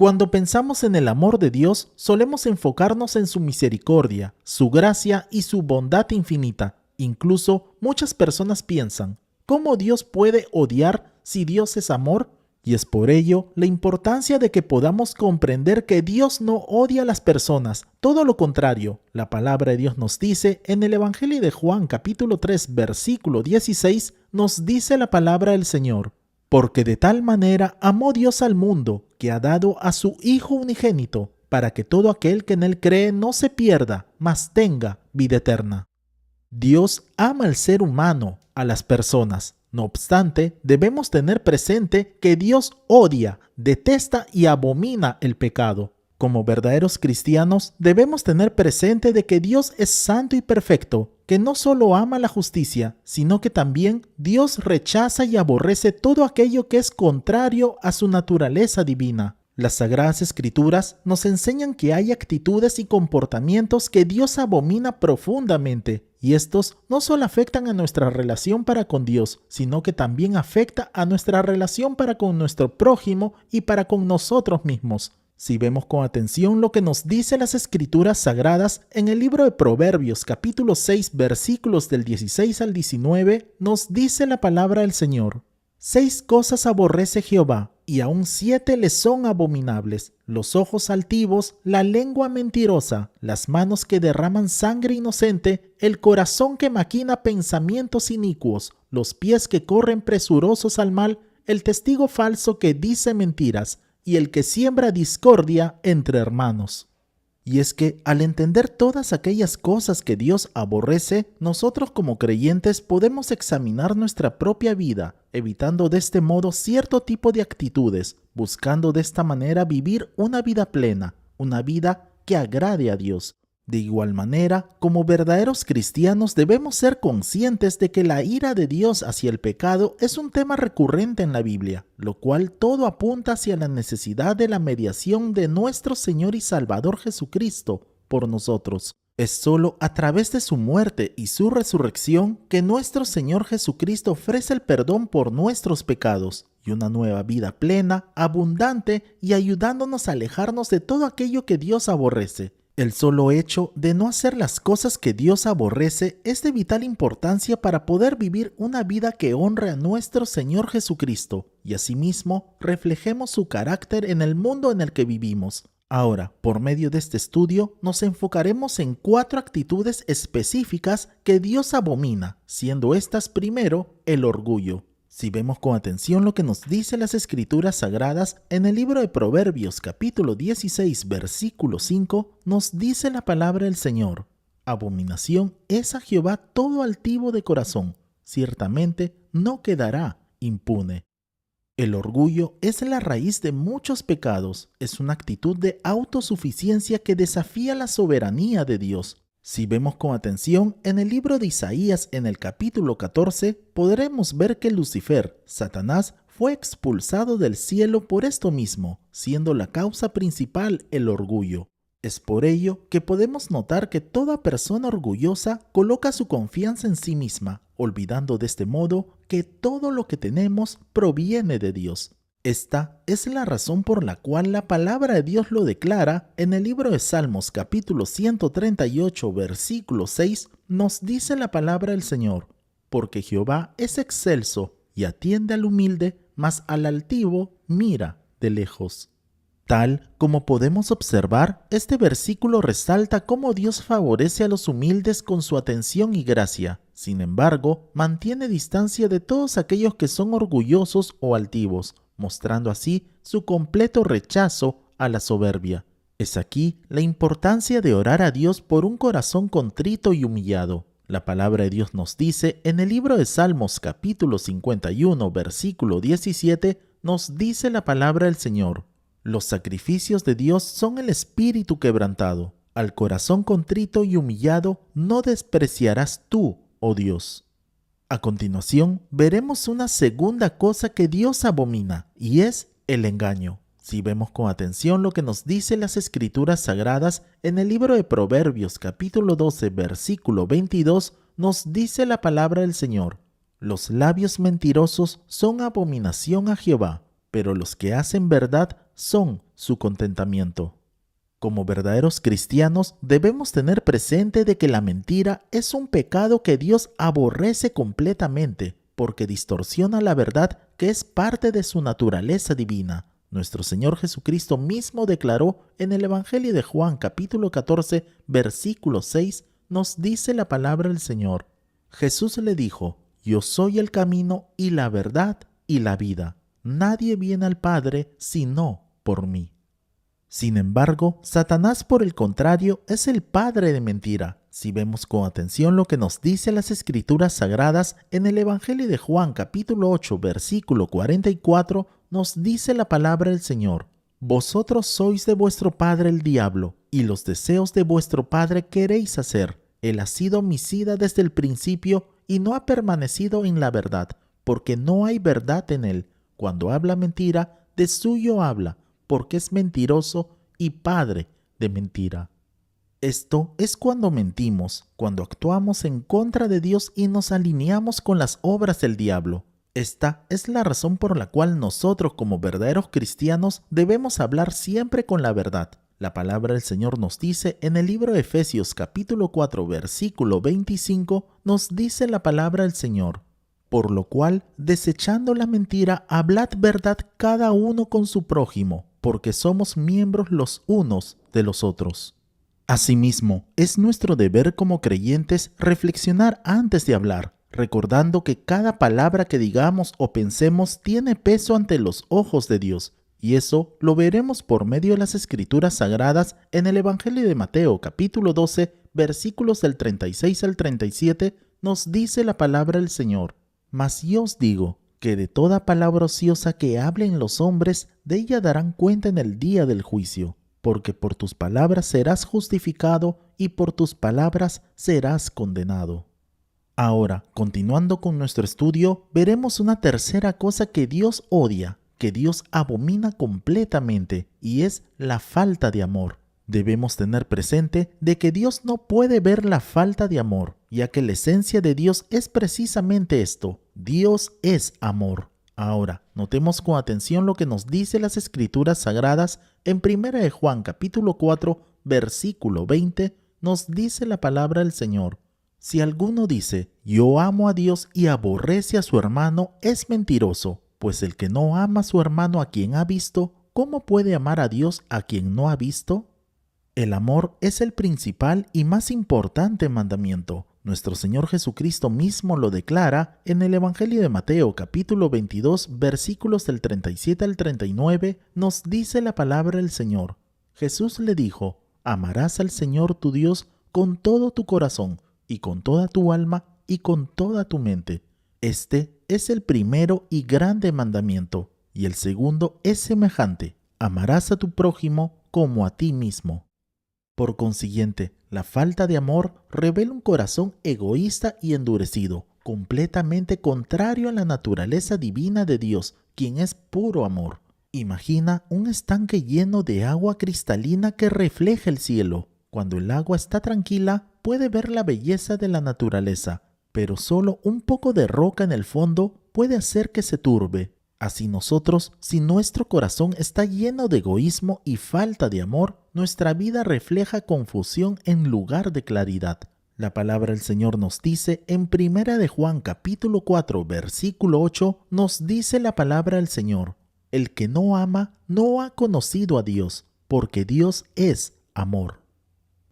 Cuando pensamos en el amor de Dios, solemos enfocarnos en su misericordia, su gracia y su bondad infinita. Incluso muchas personas piensan, ¿cómo Dios puede odiar si Dios es amor? Y es por ello la importancia de que podamos comprender que Dios no odia a las personas, todo lo contrario. La palabra de Dios nos dice en el Evangelio de Juan capítulo 3 versículo 16, nos dice la palabra del Señor: porque de tal manera amó Dios al mundo, que ha dado a su Hijo unigénito, para que todo aquel que en él cree no se pierda, mas tenga vida eterna. Dios ama al ser humano, a las personas. No obstante, debemos tener presente que Dios odia, detesta y abomina el pecado. Como verdaderos cristianos, debemos tener presente de que Dios es santo y perfecto, que no solo ama la justicia, sino que también Dios rechaza y aborrece todo aquello que es contrario a su naturaleza divina. Las Sagradas Escrituras nos enseñan que hay actitudes y comportamientos que Dios abomina profundamente, y estos no solo afectan a nuestra relación para con Dios, sino que también afecta a nuestra relación para con nuestro prójimo y para con nosotros mismos. Si vemos con atención lo que nos dice las Escrituras Sagradas en el libro de Proverbios capítulo 6 versículos del 16 al 19, nos dice la palabra del Señor: 6 cosas aborrece Jehová, y aún 7 le son abominables: los ojos altivos, la lengua mentirosa, las manos que derraman sangre inocente, el corazón que maquina pensamientos inicuos, los pies que corren presurosos al mal, el testigo falso que dice mentiras, y el que siembra discordia entre hermanos. Y es que al entender todas aquellas cosas que Dios aborrece, nosotros como creyentes podemos examinar nuestra propia vida, evitando de este modo cierto tipo de actitudes, buscando de esta manera vivir una vida plena, una vida que agrade a Dios. De igual manera, como verdaderos cristianos debemos ser conscientes de que la ira de Dios hacia el pecado es un tema recurrente en la Biblia, lo cual todo apunta hacia la necesidad de la mediación de nuestro Señor y Salvador Jesucristo por nosotros. Es solo a través de su muerte y su resurrección que nuestro Señor Jesucristo ofrece el perdón por nuestros pecados y una nueva vida plena, abundante y ayudándonos a alejarnos de todo aquello que Dios aborrece. El solo hecho de no hacer las cosas que Dios aborrece es de vital importancia para poder vivir una vida que honre a nuestro Señor Jesucristo y asimismo reflejemos su carácter en el mundo en el que vivimos. Ahora, por medio de este estudio, nos enfocaremos en 4 actitudes específicas que Dios abomina, siendo estas primero el orgullo. Si vemos con atención lo que nos dice las Escrituras Sagradas, en el libro de Proverbios capítulo 16 versículo 5, nos dice la palabra del Señor: abominación es a Jehová todo altivo de corazón, ciertamente no quedará impune. El orgullo es la raíz de muchos pecados, es una actitud de autosuficiencia que desafía la soberanía de Dios. Si vemos con atención, en el libro de Isaías, en el capítulo 14, podremos ver que Lucifer, Satanás, fue expulsado del cielo por esto mismo, siendo la causa principal el orgullo. Es por ello que podemos notar que toda persona orgullosa coloca su confianza en sí misma, olvidando de este modo que todo lo que tenemos proviene de Dios. Esta es la razón por la cual la palabra de Dios lo declara en el libro de Salmos capítulo 138 versículo 6, nos dice la palabra del Señor: porque Jehová es excelso y atiende al humilde, mas al altivo mira de lejos. Tal como podemos observar, este versículo resalta cómo Dios favorece a los humildes con su atención y gracia. Sin embargo, mantiene distancia de todos aquellos que son orgullosos o altivos, mostrando así su completo rechazo a la soberbia. Es aquí la importancia de orar a Dios por un corazón contrito y humillado. La palabra de Dios nos dice en el libro de Salmos capítulo 51 versículo 17, nos dice la palabra del Señor: los sacrificios de Dios son el espíritu quebrantado. Al corazón contrito y humillado no despreciarás tú, oh Dios. A continuación, veremos una segunda cosa que Dios abomina, y es el engaño. Si vemos con atención lo que nos dice las Escrituras Sagradas, en el libro de Proverbios capítulo 12, versículo 22, nos dice la palabra del Señor: los labios mentirosos son abominación a Jehová. pero los que hacen verdad son su contentamiento. Como verdaderos cristianos debemos tener presente de que la mentira es un pecado que Dios aborrece completamente porque distorsiona la verdad que es parte de su naturaleza divina. Nuestro Señor Jesucristo mismo declaró en el Evangelio de Juan capítulo 14 versículo 6, nos dice la palabra del Señor. Jesús le dijo: yo soy el camino y la verdad y la vida. Nadie viene al Padre sino por mí. Sin embargo, Satanás, por el contrario, es el padre de mentira. Si vemos con atención lo que nos dice las Escrituras Sagradas, en el Evangelio de Juan capítulo 8, versículo 44, nos dice la palabra del Señor: vosotros sois de vuestro padre el diablo, y los deseos de vuestro padre queréis hacer. Él ha sido homicida desde el principio y no ha permanecido en la verdad, porque no hay verdad en él. Cuando habla mentira, de suyo habla, porque es mentiroso y padre de mentira. Esto es cuando mentimos, cuando actuamos en contra de Dios y nos alineamos con las obras del diablo. Esta es la razón por la cual nosotros, como verdaderos cristianos, debemos hablar siempre con la verdad. La palabra del Señor nos dice en el libro de Efesios capítulo 4 versículo 25, nos dice la palabra del Señor: por lo cual, desechando la mentira, hablad verdad cada uno con su prójimo, porque somos miembros los unos de los otros. Asimismo, es nuestro deber como creyentes reflexionar antes de hablar, recordando que cada palabra que digamos o pensemos tiene peso ante los ojos de Dios, y eso lo veremos por medio de las Escrituras Sagradas en el Evangelio de Mateo capítulo 12, versículos del 36 al 37, nos dice la palabra del Señor: mas yo os digo que de toda palabra ociosa que hablen los hombres, de ella darán cuenta en el día del juicio, porque por tus palabras serás justificado y por tus palabras serás condenado. Ahora, continuando con nuestro estudio, veremos una tercera cosa que Dios odia, que Dios abomina completamente, y es la falta de amor. Debemos tener presente de que Dios no puede ver la falta de amor, ya que la esencia de Dios es precisamente esto: Dios es amor. Ahora, notemos con atención lo que nos dice las Escrituras Sagradas en 1 de Juan capítulo 4, versículo 20, nos dice la palabra del Señor: si alguno dice, yo amo a Dios y aborrece a su hermano, es mentiroso, pues el que no ama a su hermano a quien ha visto, ¿cómo puede amar a Dios a quien no ha visto? El amor es el principal y más importante mandamiento. Nuestro Señor Jesucristo mismo lo declara en el Evangelio de Mateo capítulo 22 versículos del 37 al 39, nos dice la palabra del Señor. Jesús le dijo: amarás al Señor tu Dios con todo tu corazón y con toda tu alma y con toda tu mente. Este es el primero y grande mandamiento, y el segundo es semejante: amarás a tu prójimo como a ti mismo. Por consiguiente, la falta de amor revela un corazón egoísta y endurecido, completamente contrario a la naturaleza divina de Dios, quien es puro amor. Imagina un estanque lleno de agua cristalina que refleja el cielo. Cuando el agua está tranquila, puede ver la belleza de la naturaleza, pero solo un poco de roca en el fondo puede hacer que se turbe. Así nosotros, si nuestro corazón está lleno de egoísmo y falta de amor, nuestra vida refleja confusión en lugar de claridad. La palabra del Señor nos dice en 1 de Juan capítulo 4 versículo 8, nos dice la palabra del Señor: el que no ama no ha conocido a Dios, porque Dios es amor.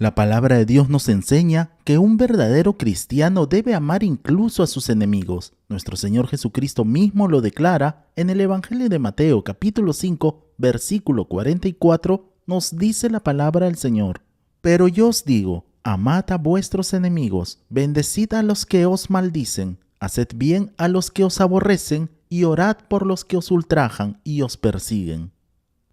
La palabra de Dios nos enseña que un verdadero cristiano debe amar incluso a sus enemigos. Nuestro Señor Jesucristo mismo lo declara en el Evangelio de Mateo capítulo 5, versículo 44, nos dice la palabra del Señor: pero yo os digo, amad a vuestros enemigos, bendecid a los que os maldicen, haced bien a los que os aborrecen, y orad por los que os ultrajan y os persiguen.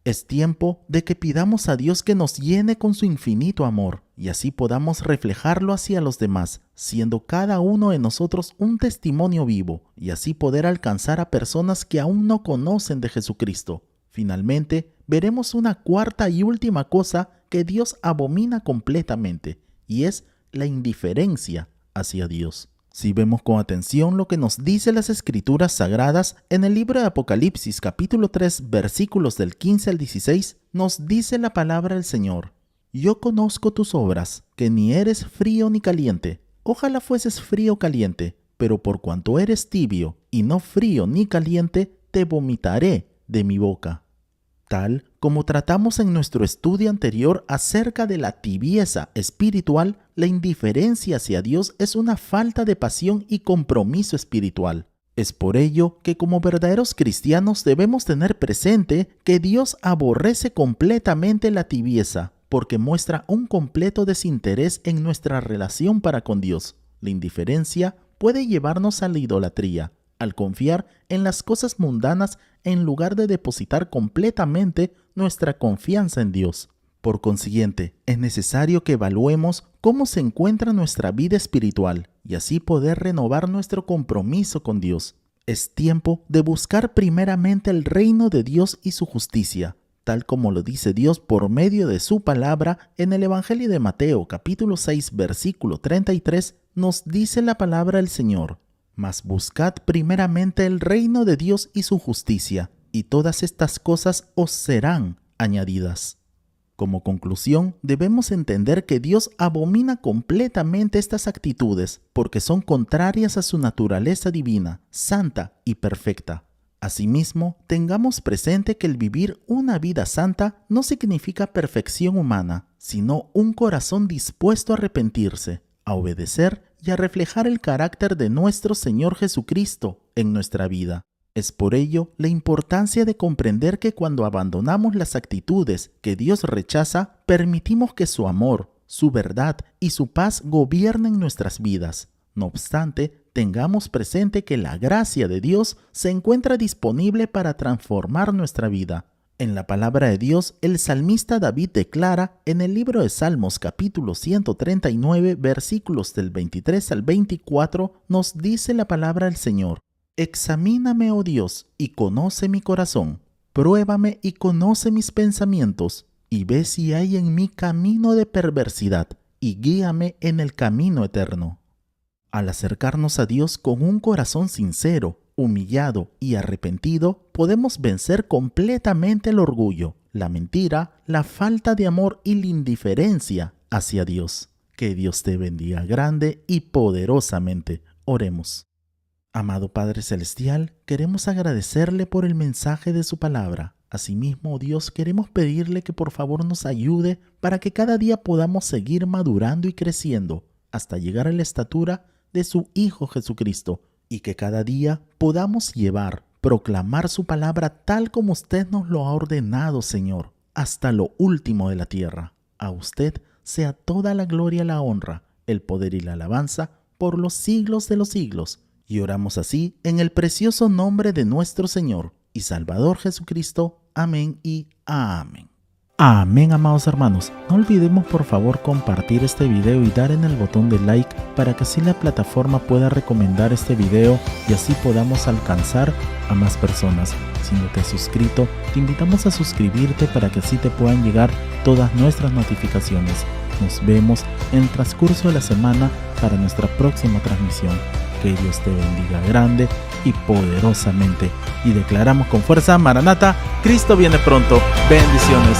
Es tiempo de que pidamos a Dios que nos llene con su infinito amor y así podamos reflejarlo hacia los demás, siendo cada uno de nosotros un testimonio vivo y así poder alcanzar a personas que aún no conocen de Jesucristo. Finalmente, veremos una cuarta y última cosa que Dios abomina completamente y es la indiferencia hacia Dios. Si vemos con atención lo que nos dice las Escrituras Sagradas, en el libro de Apocalipsis capítulo 3 versículos del 15 al 16, nos dice la palabra del Señor: Yo conozco tus obras, que ni eres frío ni caliente. Ojalá fueses frío o caliente, pero por cuanto eres tibio y no frío ni caliente, te vomitaré de mi boca. Tal como tratamos en nuestro estudio anterior acerca de la tibieza espiritual, la indiferencia hacia Dios es una falta de pasión y compromiso espiritual. Es por ello que como verdaderos cristianos debemos tener presente que Dios aborrece completamente la tibieza, porque muestra un completo desinterés en nuestra relación para con Dios. La indiferencia puede llevarnos a la idolatría, al confiar en las cosas mundanas en lugar de depositar completamente nuestra confianza en Dios. Por consiguiente, es necesario que evaluemos cómo se encuentra nuestra vida espiritual y así poder renovar nuestro compromiso con Dios. Es tiempo de buscar primeramente el reino de Dios y su justicia, tal como lo dice Dios por medio de su palabra en el Evangelio de Mateo capítulo 6 versículo 33, nos dice la palabra del Señor: Mas buscad primeramente el reino de Dios y su justicia, y todas estas cosas os serán añadidas. Como conclusión, debemos entender que Dios abomina completamente estas actitudes porque son contrarias a su naturaleza divina, santa y perfecta. Asimismo, tengamos presente que el vivir una vida santa no significa perfección humana, sino un corazón dispuesto a arrepentirse, a obedecer y a reflejar el carácter de nuestro Señor Jesucristo en nuestra vida. Es por ello la importancia de comprender que cuando abandonamos las actitudes que Dios rechaza, permitimos que su amor, su verdad y su paz gobiernen nuestras vidas. No obstante, tengamos presente que la gracia de Dios se encuentra disponible para transformar nuestra vida. En la palabra de Dios, el salmista David declara en el libro de Salmos capítulo 139, versículos del 23 al 24, nos dice la palabra del Señor: Examíname, oh Dios, y conoce mi corazón. Pruébame y conoce mis pensamientos, y ve si hay en mí camino de perversidad, y guíame en el camino eterno. Al acercarnos a Dios con un corazón sincero, humillado y arrepentido, podemos vencer completamente el orgullo, la mentira, la falta de amor y la indiferencia hacia Dios. Que Dios te bendiga grande y poderosamente. Oremos. Amado Padre Celestial, queremos agradecerle por el mensaje de su palabra. Asimismo, Dios, queremos pedirle que por favor nos ayude para que cada día podamos seguir madurando y creciendo hasta llegar a la estatura de su Hijo Jesucristo, y que cada día podamos proclamar su palabra tal como usted nos lo ha ordenado, Señor, hasta lo último de la tierra. A usted sea toda la gloria, la honra, el poder y la alabanza por los siglos de los siglos. Y oramos así en el precioso nombre de nuestro Señor y Salvador Jesucristo. Amén y amén. Amén, amados hermanos. No olvidemos por favor compartir este video y dar en el botón de like para que así la plataforma pueda recomendar este video y así podamos alcanzar a más personas. Si no te has suscrito, te invitamos a suscribirte para que así te puedan llegar todas nuestras notificaciones. Nos vemos en el transcurso de la semana para nuestra próxima transmisión. Que Dios te bendiga grande y poderosamente. Y declaramos con fuerza: Maranata, Cristo viene pronto. Bendiciones.